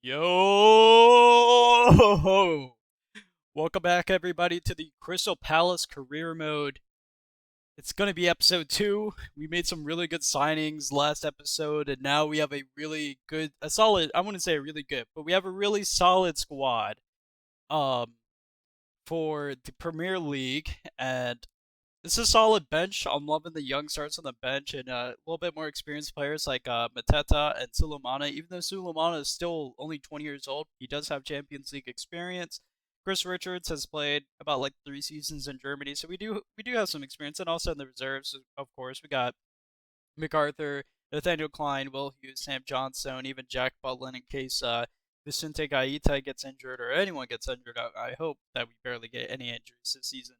Yo! Welcome back, everybody, to the Crystal Palace Career Mode. It's going to be episode 2. We made some really good signings last episode, and now we have a solid, I wouldn't say a really good, but we have a really solid squad um, for the Premier League, and it's a solid bench. I'm loving the young starts on the bench and a little bit more experienced players like Mateta and Sulemana. Even though Sulemana is still only 20 years old, he does have Champions League experience. Chris Richards has played about like 3 seasons in Germany, so we do have some experience. And also in the reserves, of course, we got MacArthur, Nathaniel Klein, Will Hughes, Sam Johnstone, even Jack Butland in case Vicente Gaita gets injured or anyone gets injured. I hope that we barely get any injuries this season.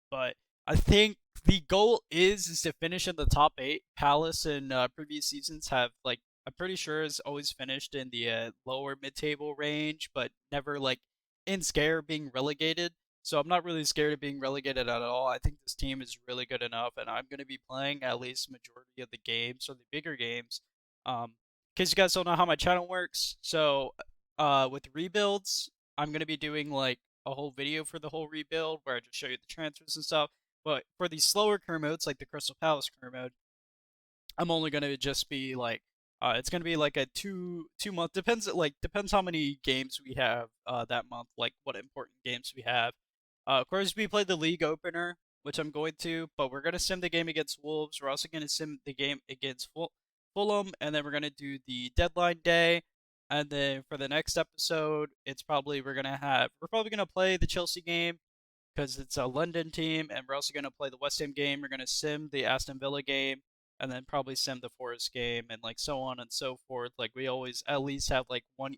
But I think the goal is to finish in the top 8. Palace in previous seasons have like I'm pretty sure has always finished in the lower mid-table range, but never like in scare of being relegated. So I'm not really scared of being relegated at all. I think this team is really good enough, and I'm going to be playing at least majority of the games or the bigger games. In case you guys don't know how my channel works, so with rebuilds, I'm going to be doing like a whole video for the whole rebuild where I just show you the transfers and stuff. But for these slower career modes, like the Crystal Palace career mode, I'm only gonna just be like, it's gonna be like a two month depends how many games we have that month, like what important games we have. Of course, we played the league opener, which I'm going to, but we're gonna sim the game against Wolves. We're also gonna sim the game against Fulham, and then we're gonna do the deadline day. And then for the next episode, we're probably gonna play the Chelsea game because it's a London team, and we're also going to play the West Ham game. We're going to sim the Aston Villa game, and then probably sim the Forest game, and like so on and so forth. Like we always at least have like one.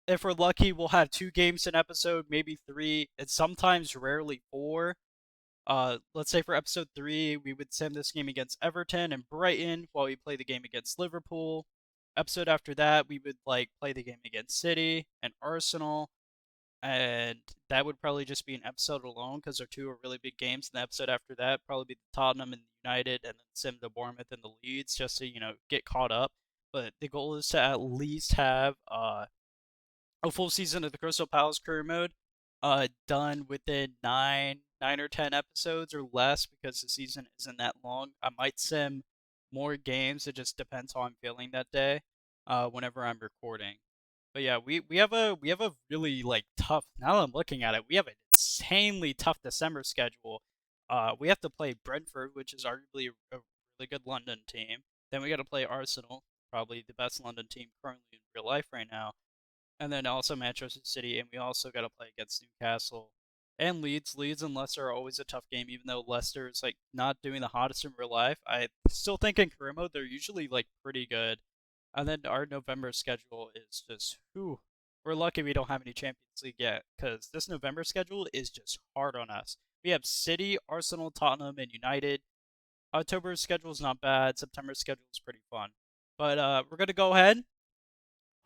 If we're lucky, we'll have 2 games an episode, maybe 3, and sometimes rarely 4. Let's say for episode 3, we would sim this game against Everton and Brighton while we play the game against Liverpool. Episode after that, we would like play the game against City and Arsenal, and that would probably just be an episode alone because they're two really big games. And the episode after that probably be the Tottenham and the United, and then sim the Bournemouth and the Leeds just to get caught up. But the goal is to at least have a full season of the Crystal Palace career mode done within nine or 10 episodes or less because the season isn't that long. I might sim more games. It just depends how I'm feeling that day. Whenever I'm recording. But yeah, we have a really like tough. Now that I'm looking at it, we have an insanely tough December schedule. We have to play Brentford, which is arguably a really good London team. Then we got to play Arsenal, probably the best London team currently in real life right now. And then also Manchester City, and we also got to play against Newcastle and Leeds. Leeds and Leicester are always a tough game, even though Leicester is like not doing the hottest in real life. I still think in career mode they're usually like pretty good. And then our November schedule is just, whew, we're lucky we don't have any Champions League yet, because this November schedule is just hard on us. We have City, Arsenal, Tottenham, and United. October's schedule is not bad. September's schedule is pretty fun. But we're going to go ahead.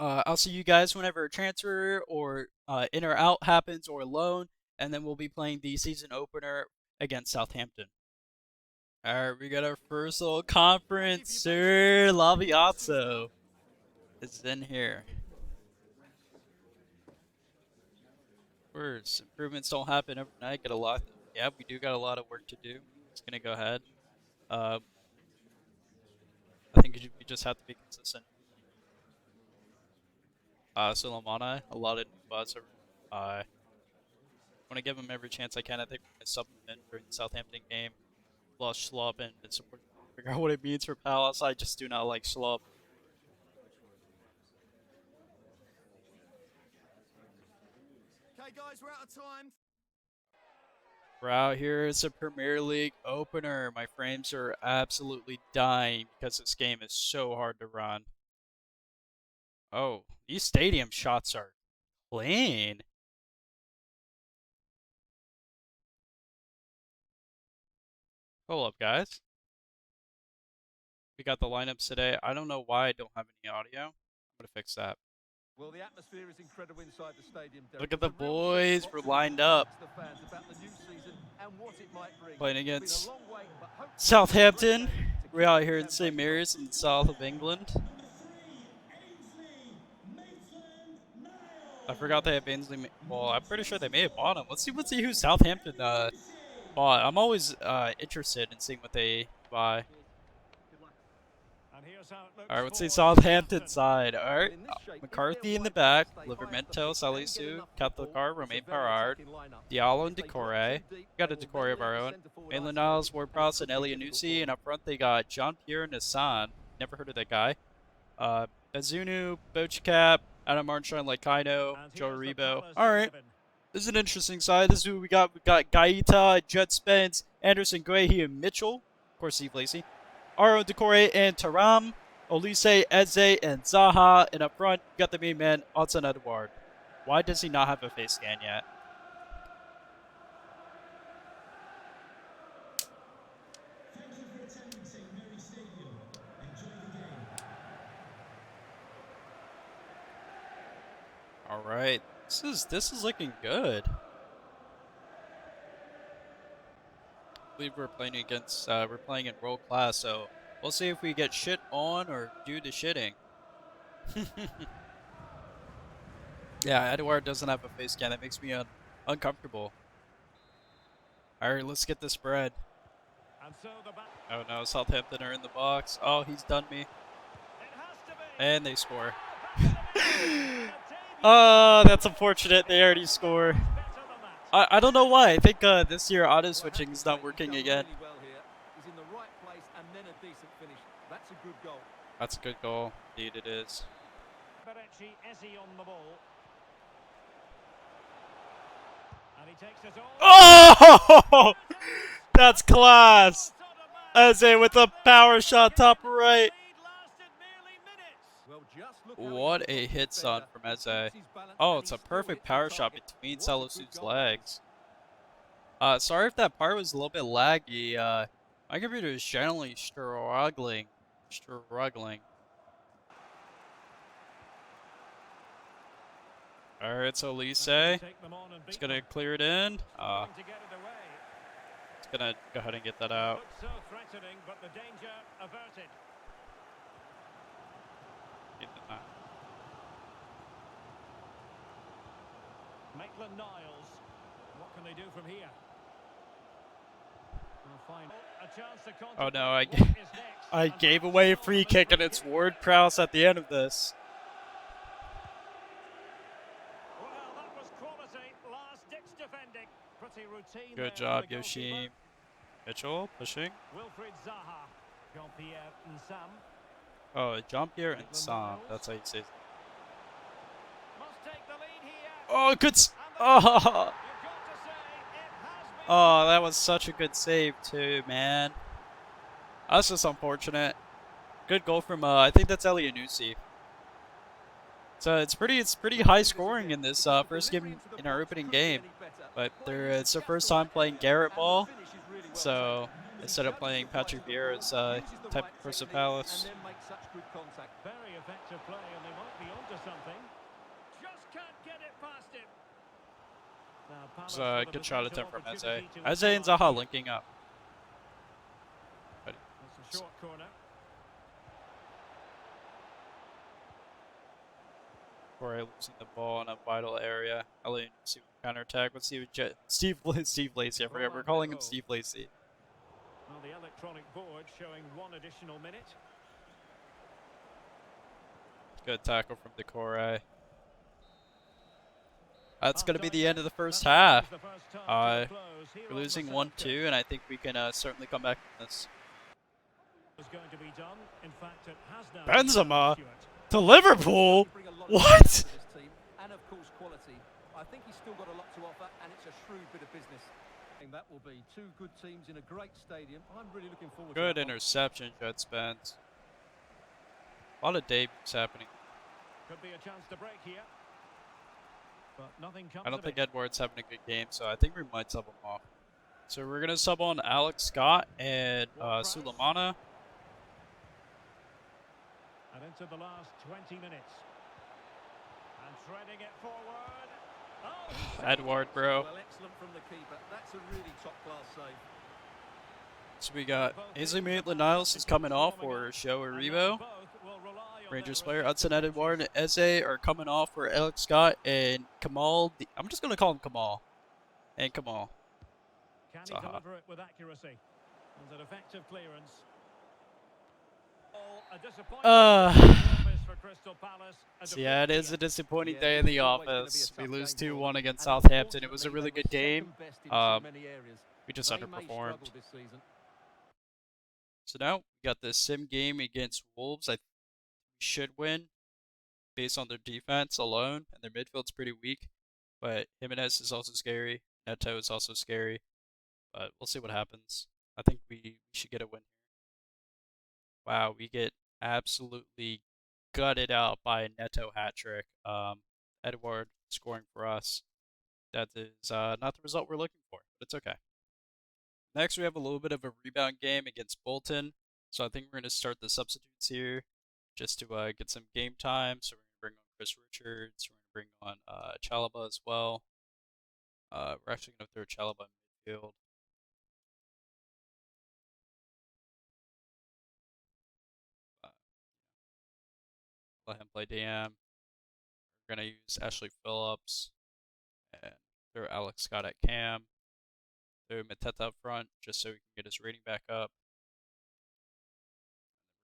I'll see you guys whenever a transfer or in or out happens or loan, and then we'll be playing the season opener against Southampton. Alright, we got our first little conference. Sir Laviazzo is in here. Words. Improvements don't happen overnight. Got a lot. Yeah, we do got a lot of work to do. Just gonna go ahead. Uh, I think we just have to be consistent. Sulemana, a lot of new buzz. I want to give him every chance I can. I think we're gonna supplement during the Southampton game. Lost Schlupp and support. Figure out what it means for Palace. I just do not like Schlupp. Okay, guys, we're out of time. We're out here. It's a Premier League opener. My frames are absolutely dying because this game is so hard to run. Oh, these stadium shots are clean. Hold up, guys. We got the lineups today. I don't know why I don't have any audio. I'm gonna fix that. Well, the atmosphere is incredible inside the stadium. Look at the boys. We're lined up. Playing against Southampton. We're out here in St. Mary's in the south of England. I forgot they have Ainsley. Well, I'm pretty sure they may have bought him. Let's see who Southampton bought. I'm always interested in seeing what they buy. And here's how it All right, looks let's see for Southampton Southampton. side. All Well, right, in this shape, if they're McCarthy in the wide back, balanced, they high up the Livermento, pitch and get Salisu, enough football, Catholicar, it's a Romain very Parard, attacking lineup. Diallo, and If they drop Decore. too We deep, got they a will Decore of then our let the own. centre forward Maitland-Niles, isolate, and it Ward-Prowse, and could be difficult for Elianusi. And them. up front they got Jean-Pierre Nissan. Never heard of that guy. Bazunu, Bochcap, Adam Armstrong, Lacaino, And Joe here's the Rebo. Palace All right. 11. This is an interesting side. This is who we got. We got Gaeta, Judd Spence, Anderson Guehi, and Mitchell. Of course, Steve Lacey. Aro, Decore, and Taram. Olise, Eze, and Zaha. And up front, you got the main man, Otson Edouard. Why does he not have a face scan yet? All right, this is looking good. I believe we're playing in world class, so we'll see if we get shit on or do the shitting. Yeah, Edouard doesn't have a face scan. That makes me uncomfortable. All right, let's get this bread. And so the back. Oh no, Southampton are in the box. Oh, he's done me. It has to be. And they score. The That's unfortunate. They already score. debut better than that. I don't know why. I think this year auto switching is not working again. Really well here. He's in the right place and then a decent finish. That's a good goal. That's a good goal. Indeed it is. Berechi, Eze on the ball. And he takes it all. Oh! That's class! Eze with a power shot top right. What a hit, son, from Eze. Oh, it's a perfect power shot between Salisu's legs. Sorry if that part was a little bit laggy. My computer is generally struggling. Alright, so Lise is gonna clear it in. It's gonna go ahead and get that out. So threatening, but the danger averted. Maitland-Niles. What can they do from here? We'll find a chance to Oh no, what is next. I gave away a free kick and it's Ward-Prowse at the end of this. Well, that was quality. Last-ditch defending. Pretty routine. Good there job, from the Yoshi. goalkeeper. Mitchell pushing. Wilfried Zaha. Jean-Pierre Nsam. Oh, Jean-Pierre and Sam. That's how you say it. Must take the lead here. Oh, good. Oh. You've got to say, it has been. Oh, that was such a good save too, man. That's just unfortunate. Good goal from I think that's Elianusi. So it's pretty high scoring in this first game in our opening game, but it's their first time playing Garrett ball, so instead of playing Patrick Vieira's type of Crystal Palace. Very effective play, and they might be onto something. Just can't get it past him. Now, Palace It's a with good shot potential attempt from Eze. opportunity to Eze and equalise. Zaha linking up. That's a short corner. Corey losing the ball in a vital area. Elianusi counter attack. Let's see what Steve Lacey. I forgot we're calling him Steve Lacey. Well, the electronic board showing one additional minute. Good tackle from Decore. That's going to be the end of the first half. We're losing 1-2, and I think we can certainly come back from this. Benzema to Liverpool? What? And of course quality. I think he's still got a lot to offer, and it's a shrewd bit of business. And that will be two good teams in a great stadium. I'm really looking forward to Good that one. interception, Judd Spence. A lot of debuts happening. Could be a chance to break here. But nothing comes I don't of think it. Edward's having a good game, so I think we might sub him off. So we're going to sub on Alex Scott and Sulemana. And into the last 20 minutes. And threading it forward. Oh, he saved Edward, it. bro. Well, excellent from the keeper. That's a really top-class save. So we got Ainsley Maitland-Niles is coming off for Show Aribo. Both will rely Rangers player Hudson Edward and Eze are coming off for Alex Scott and Kamal. I'm just gonna call him Kamal and Kamal Can he Saha. deliver it with accuracy? And an effective clearance. Oh, a disappointing Uh, day in the office for Crystal Palace. A so yeah, it defeat is a here. disappointing Yeah, day this in is the always going to be a office. We tough lose game for 2-1 them, against and Southampton. It was a unfortunately, really they good were game. second best in too many areas. We just They may underperformed. struggle this season. So now we got this sim game against Wolves. I think we should win based on their defense alone, and their midfield's pretty weak. But Jimenez is also scary. Neto is also scary. But we'll see what happens. I think we should get a win. Wow, we get absolutely gutted out by a Neto hat trick. Edward scoring for us. That is not the result we're looking for, but it's okay. Next, we have a little bit of a rebound game against Bolton. So I think we're going to start the substitutes here just to get some game time. So we're going to bring on Chris Richards. We're going to bring on Chalaba as well. We're actually going to throw Chalaba in midfield. Uh, Let him play DM. We're going to use Ashley Phillips and throw Alex Scott at cam. Throw Mateta up front just so he can get his rating back up.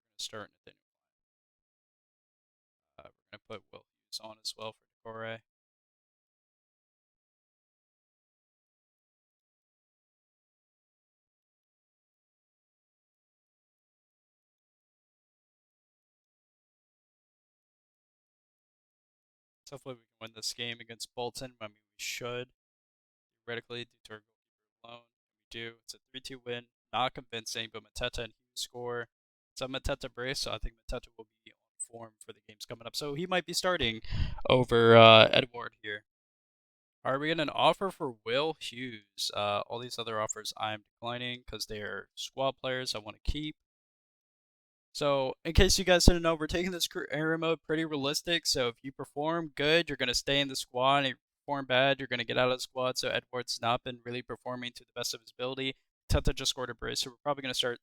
We're going to start Nathaniel. We're going to put Will Hughes on as well for Decore. Hopefully we can win this game against Bolton. I mean, we should, theoretically, due to our goalkeeper alone. We do. It's a 3-2 win. Not convincing, but Mateta and Hughes score. It's a Mateta brace, so I think Mateta will be on form for the games coming up. So he might be starting over Edward here. Are we getting an offer for Will Hughes? All these other offers I'm declining because they are squad players I want to keep. So, in case you guys didn't know, we're taking this career mode pretty realistic. So, if you perform good, you're going to stay in the squad. And if you perform bad, you're going to get out of the squad. So, Edward's not been really performing to the best of his ability. Teta just scored a brace, so we're probably going to start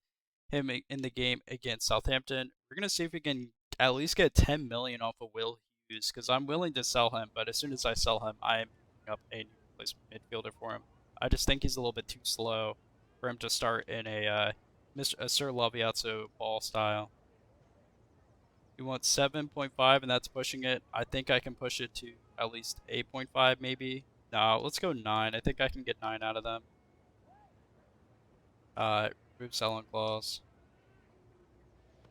him in the game against Southampton. We're going to see if we can at least get 10 million off of Will Hughes because I'm willing to sell him. But as soon as I sell him, I am picking up a new replacement midfielder for him. I just think he's a little bit too slow for him to start in a Sir Laviazzo ball style. We want 7.5, and that's pushing it. I think I can push it to at least 8.5, maybe. No, let's go 9. I think I can get 9 out of them. Remove selling clause.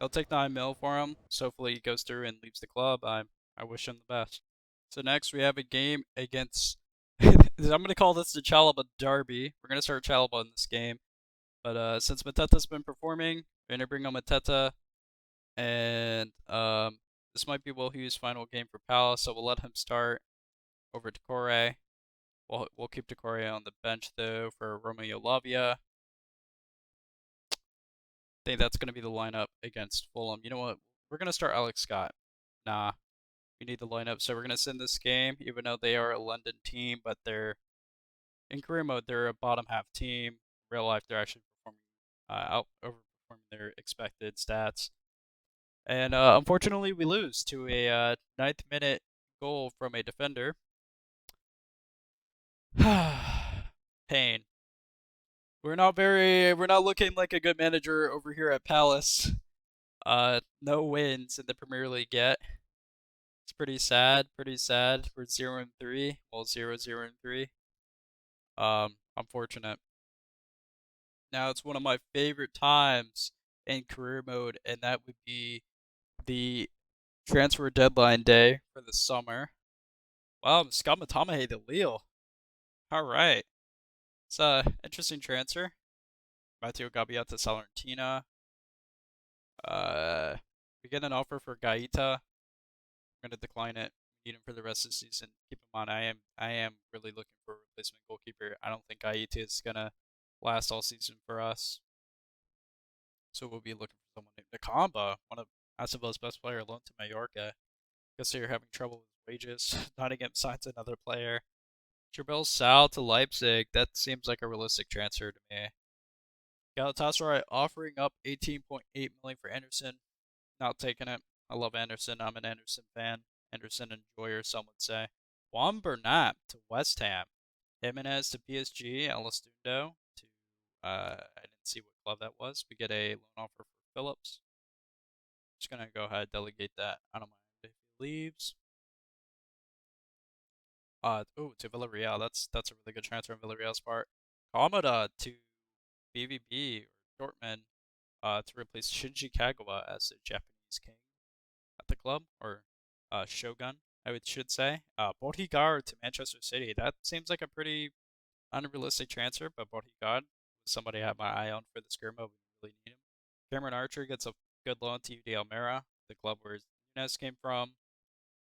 I'll take 9 mil for him. So hopefully he goes through and leaves the club. I wish him the best. So next we have a game against. I'm gonna call this the Chalaba Derby. We're gonna start Chalaba in this game. But since Mateta's been performing, we're gonna bring on Mateta, and this might be Will Hughes' final game for Palace, so we'll let him start over Decore. We'll keep Decore on the bench though for Romeo Lavia. I think that's gonna be the lineup against Fulham. You know what? We're gonna start Alex Scott. Nah, we need the lineup, so we're gonna send this game, even though they are a London team, but they're in career mode. They're a bottom half team. In real life, they're actually performing out overperforming their expected stats. And unfortunately, we lose to a 9th minute goal from a defender. Pain. We're not looking like a good manager over here at Palace. No wins in the Premier League yet. It's pretty sad. Pretty sad. We're 0-3. Well, 0-0-3. Unfortunate. Now it's one of my favorite times in career mode, and that would be the transfer deadline day for the summer. Wow, Scott Matamahe to Lille. All right. It's a interesting transfer. Matteo Gabbia to Salernitana. We get an offer for Gaeta. I'm gonna decline it. Need him for the rest of the season. Keep him on. I am really looking for a replacement goalkeeper. I don't think Gaeta is gonna last all season for us. So we'll be looking for someone new. Nakamba, one of Acevedo's best player, loaned to Mallorca. Guess they're having trouble with wages. Nottingham signs another player. Jabel Sal to Leipzig. That seems like a realistic transfer to me. Galatasaray offering up 18.8 million for Anderson. Not taking it. I love Anderson. I'm an Anderson fan. Anderson enjoyer, some would say. Juan Bernat to West Ham. Jimenez to PSG. Elistundo to I didn't see what club that was. We get a loan offer for Phillips. Just gonna go ahead and delegate that. I don't mind if he leaves. To Villarreal. That's a really good transfer on Villarreal's part. Kamada to BVB or Dortmund to replace Shinji Kagawa as the Japanese king at the club, or Shogun, should say. Borhigar to Manchester City. That seems like a pretty unrealistic transfer, but Borhigar was somebody I have my eye on for the Skirmo. We really need him. Cameron Archer gets a good loan to UD Almera, the club where Nunes came from.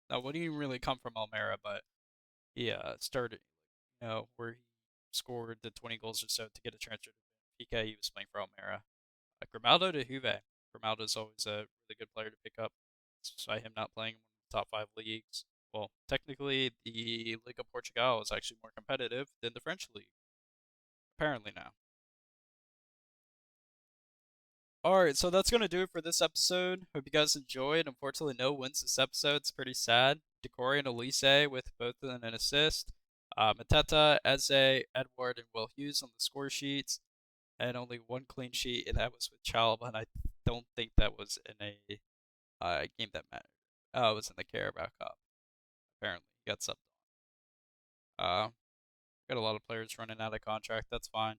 Now, wouldn't even really come from Almera, but he started, where he scored the 20 goals or so to get a transfer to Benfica. He was playing for Almera. Grimaldo to Juve. Grimaldo is always a really good player to pick up, despite him not playing in one of the top 5 leagues. Well, technically, the Liga Portugal is actually more competitive than the French league. Apparently now. Alright, so that's going to do it for this episode. Hope you guys enjoyed. Unfortunately, no wins this episode. It's pretty sad. Decore and Elise with both of them an assist. Mateta, Eze, Edward, and Will Hughes on the score sheets. And only one clean sheet, and that was with Chalba, and I don't think that was in a game that mattered. Oh, it was in the Carabao Cup. Apparently, he got subbed on. Got a lot of players running out of contract. That's fine.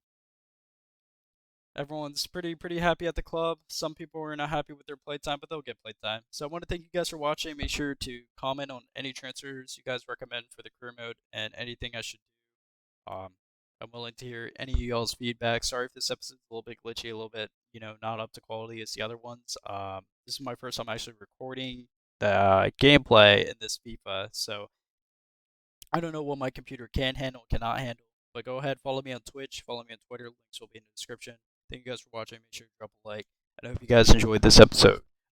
Everyone's pretty happy at the club. Some people are not happy with their playtime, but they'll get playtime. So I want to thank you guys for watching. Make sure to comment on any transfers you guys recommend for the career mode and anything I should do. I'm willing to hear any of y'all's feedback. Sorry if this episode's a little bit glitchy, a little bit, not up to quality as the other ones. This is my first time actually recording the gameplay in this FIFA, so I don't know what my computer can handle, cannot handle. But go ahead, follow me on Twitch, follow me on Twitter. Links will be in the description. Thank you guys for watching. Make sure to drop a like. And I hope you guys enjoyed this episode.